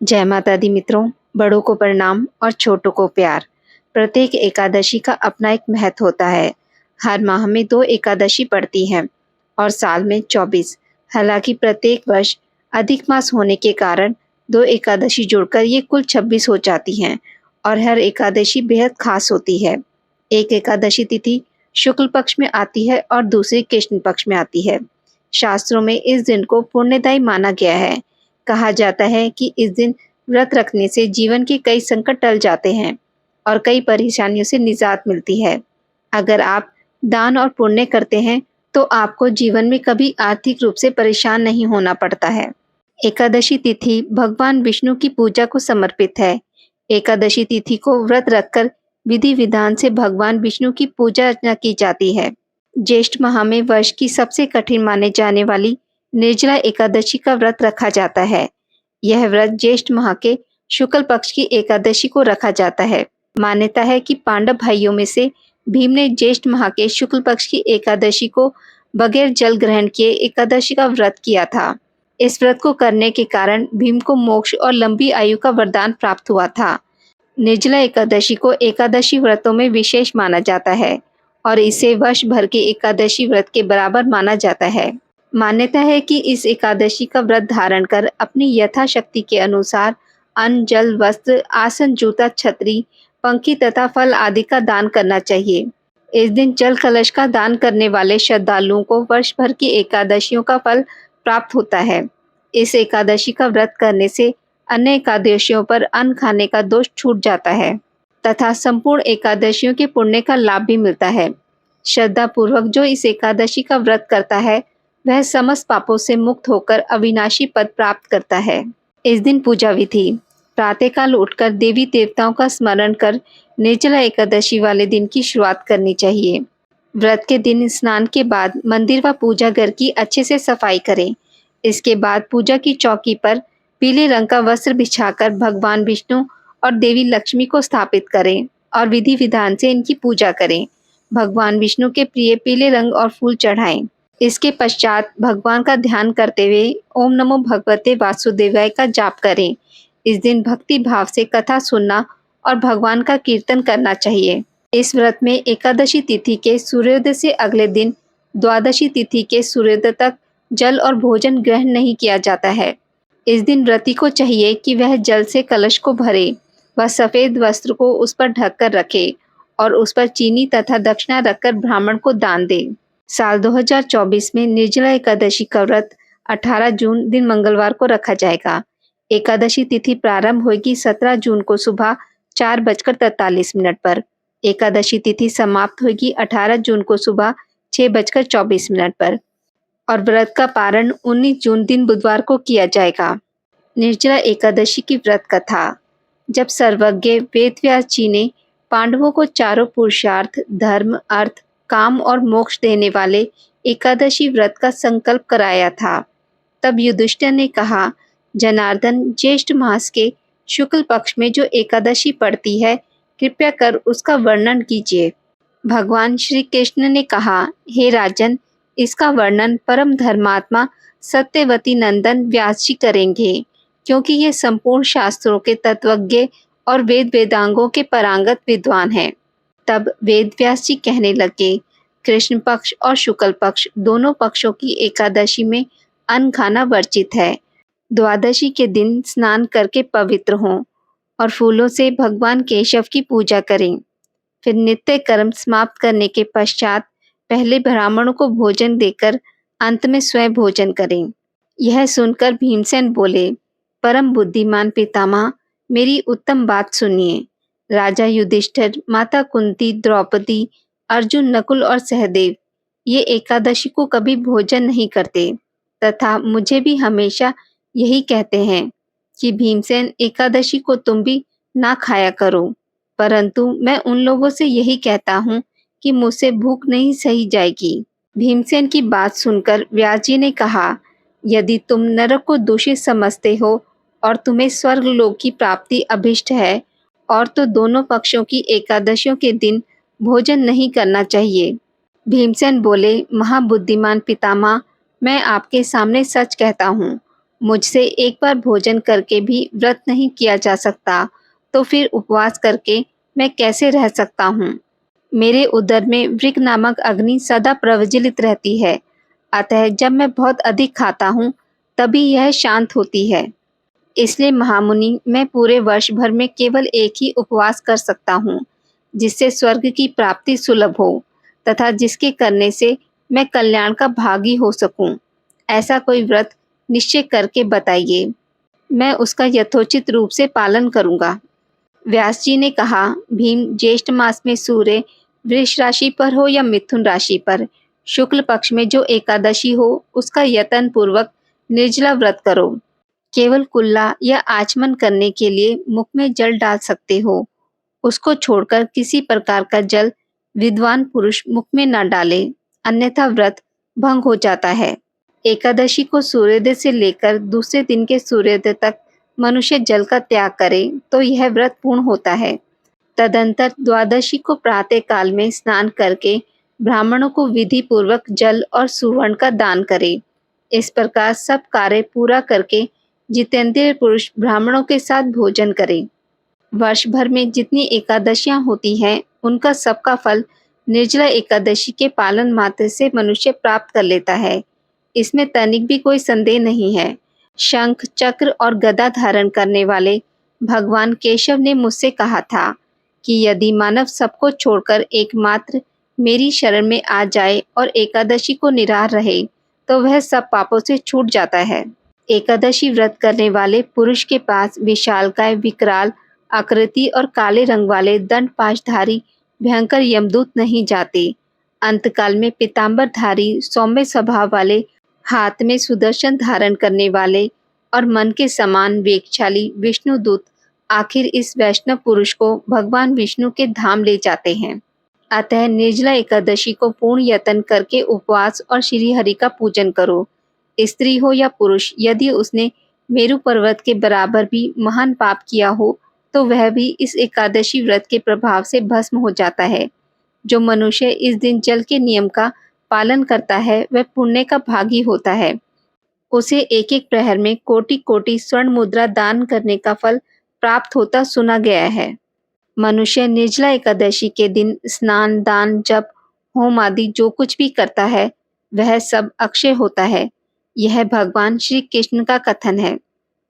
जय माता दी मित्रों, बड़ों को प्रणाम और छोटों को प्यार। प्रत्येक एकादशी का अपना एक महत्व होता है। हर माह में 2 एकादशी पड़ती हैं और साल में 24। हालांकि प्रत्येक वर्ष अधिक मास होने के कारण 2 एकादशी जुड़कर ये कुल 26 हो जाती हैं और हर एकादशी बेहद खास होती है। एक एकादशी तिथि शुक्ल पक्ष में आती है और दूसरी कृष्ण पक्ष में आती है। शास्त्रों में इस दिन को पुण्यदायी माना गया है। कहा जाता है कि इस दिन व्रत रखने से जीवन के कई संकट टल जाते हैं और कई परेशानियों से निजात मिलती है। अगर आप दान और पुण्य करते हैं तो आपको जीवन में कभी आर्थिक रूप से परेशान नहीं होना पड़ता है। एकादशी तिथि भगवान विष्णु की पूजा को समर्पित है। एकादशी तिथि को व्रत रखकर विधि विधान से भगवान विष्णु की पूजा अर्चना की जाती है। ज्येष्ठ माह में वर्ष की सबसे कठिन माने जाने वाली निर्जला एकादशी का व्रत रखा जाता है। यह व्रत ज्येष्ठ माह के शुक्ल पक्ष की एकादशी को रखा जाता है। मान्यता है कि पांडव भाइयों में से भीम ने ज्येष्ठ माह के शुक्ल पक्ष की एकादशी को बगैर जल ग्रहण किए एकादशी का व्रत किया था। इस व्रत को करने के कारण भीम को मोक्ष और लंबी आयु का वरदान प्राप्त हुआ था। निर्जला एकादशी को एकादशी व्रतों में विशेष माना जाता है और इसे वर्ष भर के एकादशी व्रत के बराबर माना जाता है। मान्यता है कि इस एकादशी का व्रत धारण कर अपनी यथाशक्ति के अनुसार अन्न, जल, वस्त्र, आसन, जूता, छतरी, पंखी तथा फल आदि का दान करना चाहिए। इस दिन जल कलश का दान करने वाले श्रद्धालुओं को वर्ष भर की एकादशियों का फल प्राप्त होता है। इस एकादशी का व्रत करने से अन्य एकादशियों पर अन्न खाने का दोष छूट जाता है तथा संपूर्ण एकादशियों के पुण्य का लाभ भी मिलता है। श्रद्धा पूर्वक जो इस एकादशी का व्रत करता है वह समस्त पापों से मुक्त होकर अविनाशी पद प्राप्त करता है। इस दिन पूजा विधि: प्रातःकाल उठकर देवी देवताओं का स्मरण कर निर्जला एकादशी वाले दिन की शुरुआत करनी चाहिए। व्रत के दिन स्नान के बाद मंदिर व पूजा घर की अच्छे से सफाई करें। इसके बाद पूजा की चौकी पर पीले रंग का वस्त्र बिछाकर भगवान विष्णु और देवी लक्ष्मी को स्थापित करें और विधि विधान से इनकी पूजा करें। भगवान विष्णु के प्रिय पीले रंग और फूल चढ़ाएं। इसके पश्चात भगवान का ध्यान करते हुए ओम नमो भगवते वासुदेवाय का जाप करें। इस दिन भक्ति भाव से कथा सुनना और भगवान का कीर्तन करना चाहिए। इस व्रत में एकादशी तिथि के सूर्योदय से अगले दिन द्वादशी तिथि के सूर्योदय तक जल और भोजन ग्रहण नहीं किया जाता है। इस दिन व्रती को चाहिए कि वह जल से कलश को भरे व सफेद वस्त्र को उस पर ढककर रखे और उस पर चीनी तथा दक्षिणा रखकर ब्राह्मण को दान दे। साल 2024 में निर्जला एकादशी का व्रत 18 जून दिन मंगलवार को रखा जाएगा। एकादशी तिथि प्रारंभ होगी 17 जून को सुबह 4:43 पर। एकादशी तिथि समाप्त होगी 18 जून को सुबह 6:24 पर और व्रत का पारण 19 जून दिन बुधवार को किया जाएगा। निर्जला एकादशी की व्रत कथा: जब सर्वज्ञ वेदव्यास जी ने पांडवों को चारों पुरुषार्थ, धर्म, अर्थ, काम और मोक्ष देने वाले एकादशी व्रत का संकल्प कराया था, तब युधिष्ठिर ने कहा, जनार्दन, ज्येष्ठ मास के शुक्ल पक्ष में जो एकादशी पड़ती है, कृपया कर उसका वर्णन कीजिए। भगवान श्री कृष्ण ने कहा, हे राजन, इसका वर्णन परम धर्मात्मा सत्यवती नंदन व्यास जी करेंगे, क्योंकि ये संपूर्ण शास्त्रों के तत्वज्ञ और वेद वेदांगों के पारंगत विद्वान हैं। तब वेद व्यास जी कहने लगे, कृष्ण पक्ष और शुक्ल पक्ष दोनों पक्षों की एकादशी में अन्न खाना वर्जित है। द्वादशी के दिन स्नान करके पवित्र हों और फूलों से भगवान केशव की पूजा करें। फिर नित्य कर्म समाप्त करने के पश्चात पहले ब्राह्मणों को भोजन देकर अंत में स्वयं भोजन करें। यह सुनकर भीमसेन बोले, परम बुद्धिमान पितामह, मेरी उत्तम बात सुनिए। राजा युधिष्ठिर, माता कुंती, द्रौपदी, अर्जुन, नकुल और सहदेव ये एकादशी को कभी भोजन नहीं करते तथा मुझे भी हमेशा यही कहते हैं कि भीमसेन, एकादशी को तुम भी ना खाया करो। परंतु मैं उन लोगों से यही कहता हूँ कि मुझसे भूख नहीं सही जाएगी। भीमसेन की बात सुनकर व्यास जी ने कहा, यदि तुम नरक को दूषित समझते हो और तुम्हें स्वर्ग लोक की प्राप्ति अभिष्ट है और तो दोनों पक्षों की एकादशियों के दिन भोजन नहीं करना चाहिए। भीमसेन बोले, महाबुद्धिमान पितामह, मैं आपके सामने सच कहता हूँ, मुझसे एक बार भोजन करके भी व्रत नहीं किया जा सकता, तो फिर उपवास करके मैं कैसे रह सकता हूँ? मेरे उदर में वृक नामक अग्नि सदा प्रज्वलित रहती है, अतः जब मैं बहुत अधिक खाता हूँ, तभी यह शांत होती है। इसलिए महामुनि, मैं पूरे वर्ष भर में केवल एक ही उपवास कर सकता हूँ, जिससे स्वर्ग की प्राप्ति सुलभ हो तथा जिसके करने से मैं कल्याण का भागी हो सकूं। ऐसा कोई व्रत निश्चय करके बताइए, मैं उसका यथोचित रूप से पालन करूंगा। व्यास जी ने कहा, भीम, ज्येष्ठ मास में सूर्य वृष राशि पर हो या मिथुन राशि पर, शुक्ल पक्ष में जो एकादशी हो, उसका यत्न पूर्वक निर्जला व्रत करो। केवल कुल्ला या आचमन करने के लिए मुख में जल डाल सकते हो। उसको छोड़कर किसी प्रकार का जल विद्वान पुरुष मुख में न डाले, अन्यथा व्रत भंग हो जाता है। एकादशी को सूर्योदय से लेकर दूसरे दिन के सूर्योदय तक मनुष्य जल का त्याग करे तो यह व्रत पूर्ण होता है। तदंतर द्वादशी को प्रातः काल में स्नान करके ब्राह्मणों को विधि पूर्वक जल और सुवर्ण का दान करे। इस प्रकार सब कार्य पूरा करके जितेंद्रिय पुरुष ब्राह्मणों के साथ भोजन करे। वर्ष भर में जितनी एकादशियां होती हैं, उनका सबका फल निर्जला एकादशी के पालन मात्र से मनुष्य प्राप्त कर लेता है। इसमें तनिक भी कोई संदेह नहीं है। शंख, चक्र और गदा धारण करने वाले भगवान केशव ने मुझसे कहा था कि यदि मानव सबको छोड़कर एकमात्र मेरी शरण में आ जाए और एकादशी को निराहार रहे, तो वह सब पापों से छूट जाता है। एकादशी व्रत करने वाले पुरुष के पास विशालकाय, विकराल आकृति और काले रंग वाले दंड पाशधारी भयंकर यमदूत नहीं जाते। अंतकाल में पीतांबरधारी, सौम्य स्वभाव वाले, हाथ में सुदर्शन धारण करने वाले और मन के समान वेगशाली विष्णुदूत आखिर इस वैष्णव पुरुष को भगवान विष्णु के धाम ले जाते हैं। अतः निर्जला एकादशी को पूर्ण यत्न करके उपवास और श्री हरि का पूजन करो। स्त्री हो या पुरुष, यदि उसने मेरु पर्वत के बराबर भी महान पाप किया हो, तो वह भी इस एकादशी व्रत के प्रभाव से भस्म हो जाता है। जो मनुष्य इस दिन जल के नियम का पालन करता है, वह पुण्य का भागी होता है। उसे एक एक प्रहर में कोटि कोटि स्वर्ण मुद्रा दान करने का फल प्राप्त होता सुना गया है। मनुष्य निर्जला एकादशी के दिन स्नान, दान, जप, होम आदि जो कुछ भी करता है, वह सब अक्षय होता है। यह भगवान श्री कृष्ण का कथन है।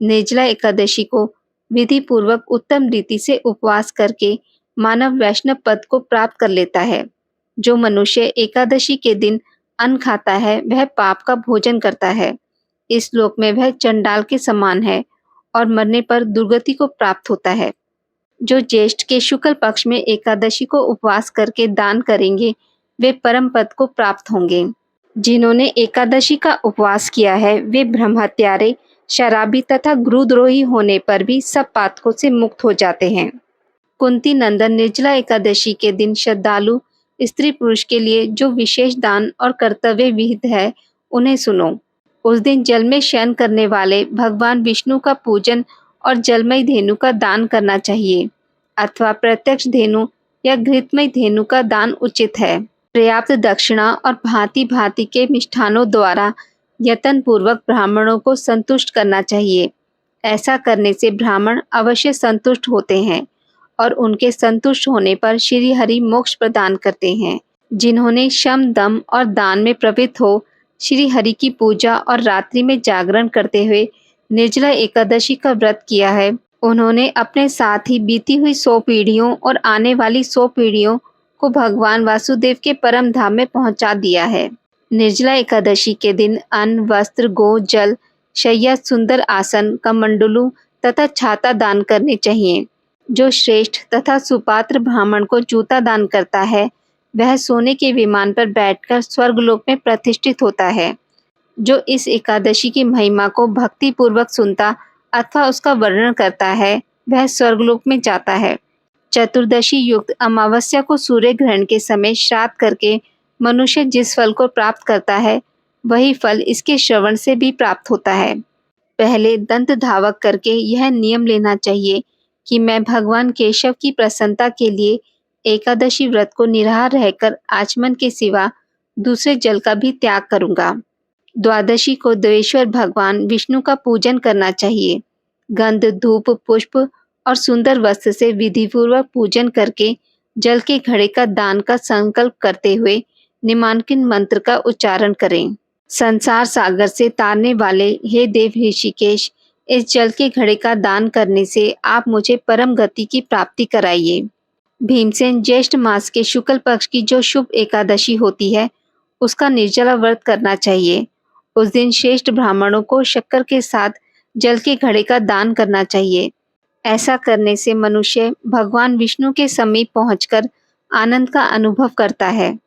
निर्जला एकादशी को विधि पूर्वक उत्तम रीति से उपवास करके मानव वैष्णव पद को प्राप्त कर लेता है। जो मनुष्य एकादशी के दिन अन्न खाता है, वह पाप का भोजन करता है। इस लोक में वह चंडाल के समान है और मरने पर दुर्गति को प्राप्त होता है। जो ज्येष्ठ के शुक्ल पक्ष में एकादशी को उपवास करके दान करेंगे, वे परम पद को प्राप्त होंगे। जिन्होंने एकादशी का उपवास किया है, वे ब्रह्मत्यारे, शराबी तथा गुरुद्रोही होने पर भी सब पातकों से मुक्त हो जाते हैं। कुंती नंदन, निर्जला एकादशी के दिन श्रद्धालु स्त्री पुरुष के लिए जो विशेष दान और कर्तव्य विहित है, उन्हें सुनो। उस दिन जल में शयन करने वाले भगवान विष्णु का पूजन और जलमय धेनु का दान करना चाहिए, अथवा प्रत्यक्ष धेनु या घृतमय धेनु का दान उचित है। पर्याप्त दक्षिणा और भांति भांति के मिष्ठानों द्वारा यत्न पूर्वक ब्राह्मणों को संतुष्ट करना चाहिए। ऐसा करने से ब्राह्मण अवश्य संतुष्ट होते हैं और उनके संतुष्ट होने पर श्री हरि मोक्ष प्रदान करते हैं। जिन्होंने शम, दम और दान में प्रवृत्त हो श्री हरि की पूजा और रात्रि में जागरण करते हुए निर्जला एकादशी का व्रत किया है, उन्होंने अपने साथ ही बीती हुई 100 पीढ़ियों और आने वाली 100 पीढ़ियों को भगवान वासुदेव के परम धाम में पहुंचा दिया है। निर्जला एकादशी के दिन अन्न, वस्त्र, गो, जल, शैया, सुंदर आसन, कमंडलू तथा छाता दान करने चाहिए। जो श्रेष्ठ तथा सुपात्र ब्राह्मण को जूता दान करता है, वह सोने के विमान पर बैठकर स्वर्गलोक में प्रतिष्ठित होता है। जो इस एकादशी की महिमा को भक्ति पूर्वक सुनता अथवा उसका वर्णन करता है, वह स्वर्गलोक में जाता है। चतुर्दशी युक्त अमावस्या को सूर्य ग्रहण के समय श्राद्ध करके मनुष्य जिस फल को प्राप्त करता है, वही फल इसके श्रवण से भी प्राप्त होता है। पहले दंत धावक करके यह नियम लेना चाहिए कि मैं भगवान केशव की प्रसन्नता के लिए एकादशी व्रत को निराहार रहकर आचमन के सिवा दूसरे जल का भी त्याग करूंगा। द्वादशी को देवेश्वर भगवान विष्णु का पूजन करना चाहिए। गंध, धूप, पुष्प और सुंदर वस्त्र से विधिपूर्वक पूजन करके जल के घड़े का दान का संकल्प करते हुए निम्नलिखित मंत्र का उच्चारण करें। संसार सागर से तारने वाले हे देव ऋषिकेश, इस जल के घड़े का दान करने से आप मुझे परम गति की प्राप्ति कराइए। भीमसेन ज्येष्ठ मास के शुक्ल पक्ष की जो शुभ एकादशी होती है उसका निर्जला व्रत करना चाहिए। उस दिन श्रेष्ठ ब्राह्मणों को शक्कर के साथ जल के घड़े का दान करना चाहिए। ऐसा करने से मनुष्य भगवान विष्णु के समीप पहुंचकर आनंद का अनुभव करता है।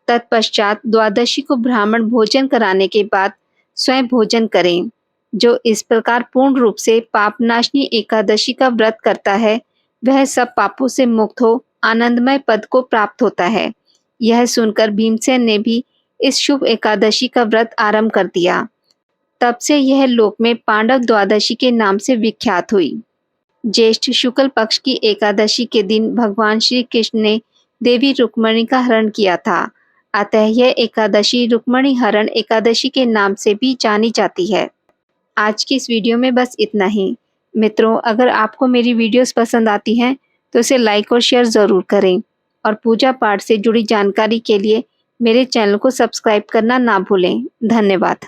तत्पश्चात द्वादशी को ब्राह्मण भोजन कराने के बाद स्वयं भोजन करें। जो इस प्रकार पूर्ण रूप से पापनाशनी एकादशी का व्रत करता है वह सब पापों से मुक्त हो आनंदमय पद को प्राप्त होता है। यह सुनकर भीमसेन ने भी इस शुभ एकादशी का व्रत आरंभ कर दिया। तब से यह लोक में पांडव द्वादशी के नाम से विख्यात हुई। ज्येष्ठ शुक्ल पक्ष की एकादशी के दिन भगवान श्री कृष्ण ने देवी रुक्मणी का हरण किया था। अतः यह एकादशी रुक्मणी हरण एकादशी के नाम से भी जानी जाती है। आज की इस वीडियो में बस इतना ही। मित्रों, अगर आपको मेरी वीडियोस पसंद आती हैं तो इसे लाइक और शेयर ज़रूर करें और पूजा पाठ से जुड़ी जानकारी के लिए मेरे चैनल को सब्सक्राइब करना ना भूलें। धन्यवाद।